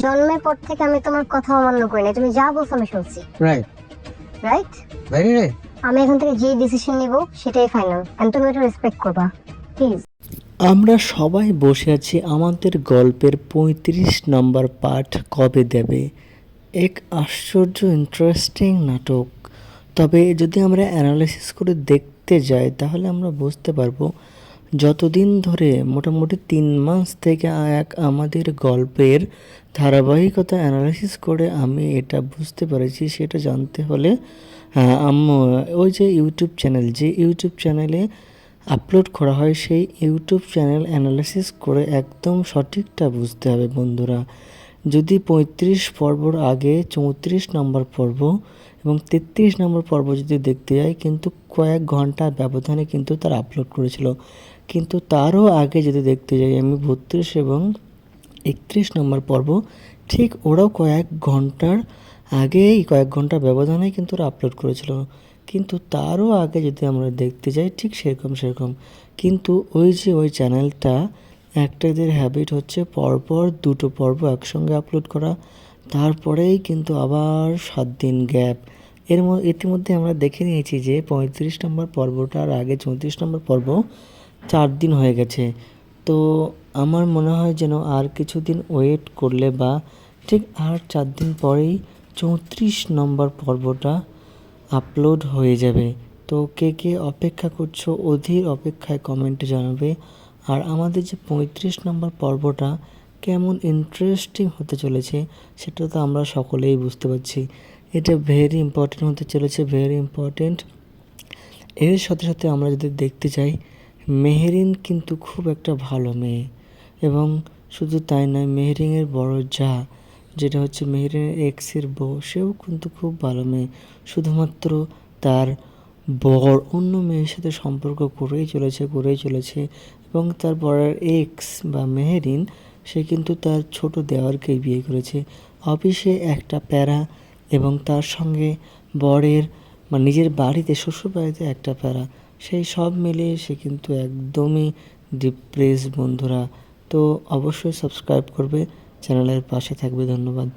জন্মের পর থেকে আমি তোমার কথা অমান্য করি না, তুমি যা বলছো আমি শুনছি। Right, right? Very right. আমি এখন থেকে যে ডিসিশন নিব সেটাই ফাইনাল, এন্ড তুমি এটা রেসপেক্ট করবা প্লিজ। আমরা সবাই বসে আছি আমাদের গল্পের ৩৫ নম্বর পার্ট কবে দেবে। এক আশ্চর্য ইন্টারেস্টিং নাটক। তবে যদি আমরা অ্যানালাইসিস করে দেখতে যাই তাহলে আমরা বুঝতে পারবো যতদিন ধরে মোটামুটি ৩ মাস থেকে আমাদের গল্পের ধারাবাহিকতা অ্যানালাইসিস করে আমি এটা বুঝতে পেরেছি, সেটা জানতে হলে ওই যে ইউটিউব চ্যানেলে আপলোড করা হয় সেই ইউটিউব চ্যানেল অ্যানালাইসিস করে একদম সঠিকটা বুঝতে হবে বন্ধুরা। যদি ৩৫ পর্বর আগে ৩৪ নম্বর পর্ব এবং ৩৩ নম্বর পর্ব যদি দেখতে যাই, কিন্তু কয়েক ঘন্টার ব্যবধানে কিন্তু তারা আপলোড করেছিল। কিন্তু তারও আগে যদি দেখতে যাই আমি ৩২ এবং ৩১ নম্বর পর্ব, ঠিক ওরাও কয়েক ঘন্টার ব্যবধানে কিন্তু ওরা আপলোড করেছিল। কিন্তু তারও আগে যদি আমরা দেখতে যাই ঠিক সেরকম কিন্তু ওই চ্যানেলটা একটা এদের হ্যাবিট হচ্ছে পরপর ২টো পর্ব একসঙ্গে আপলোড করা, তারপরেই কিন্তু আবার ৭ দিন গ্যাপ। ইতিমধ্যে আমরা দেখে নিয়েছি যে ৩৫ নম্বর পর্বটার আগে ৩৪ নম্বর পর্ব ৪ দিন হয়ে গেছে। তো আমার মনে হয় যেন আর কিছুদিন ওয়েট করলে বা ঠিক আর ৪ দিন পরেই ৩৪ নম্বর পর্বটা আপলোড হয়ে যাবে। তো কে কে অপেক্ষা করছো অধীর অপেক্ষায় কমেন্টে জানাবে। আর আমাদের যে ৩৫ নম্বর পর্বটা কেমন ইন্টারেস্টিং হতে চলেছে সেটা তো আমরা সকলেই বুঝতে পারছি। এটা ভেরি ইম্পর্টেন্ট হতে চলেছে, ভেরি ইম্পর্টেন্ট। এর সাথে সাথে আমরা যদি দেখতে চাই, মেহেরিন কিন্তু খুব একটা ভালো মেয়ে, এবং শুধু তাই নয়, মেহেরিনের বড় যা যেটা হচ্ছে মেহেরিনের এক্সের বউ, সেও কিন্তু খুব ভালো মেয়ে। শুধুমাত্র তার বর অন্য মেয়ের সাথে সম্পর্ক করেই চলেছে এবং তার বরের এক্স বা মেহেরিন সে কিন্তু তার ছোট দেওয়ারকেই বিয়ে করেছে। অফিসে একটা প্যারা এবং তার সঙ্গে বরের নিজের বাড়িতে শ্বশুর বাড়িতে একটা প্যারা, সেই সব মিলিয়ে সে কিন্তু একদমই ডিপ্রেস বন্ধুরা। তো অবশ্যই সাবস্ক্রাইব করবে, চ্যানেলের পাশে থাকবে। ধন্যবাদ।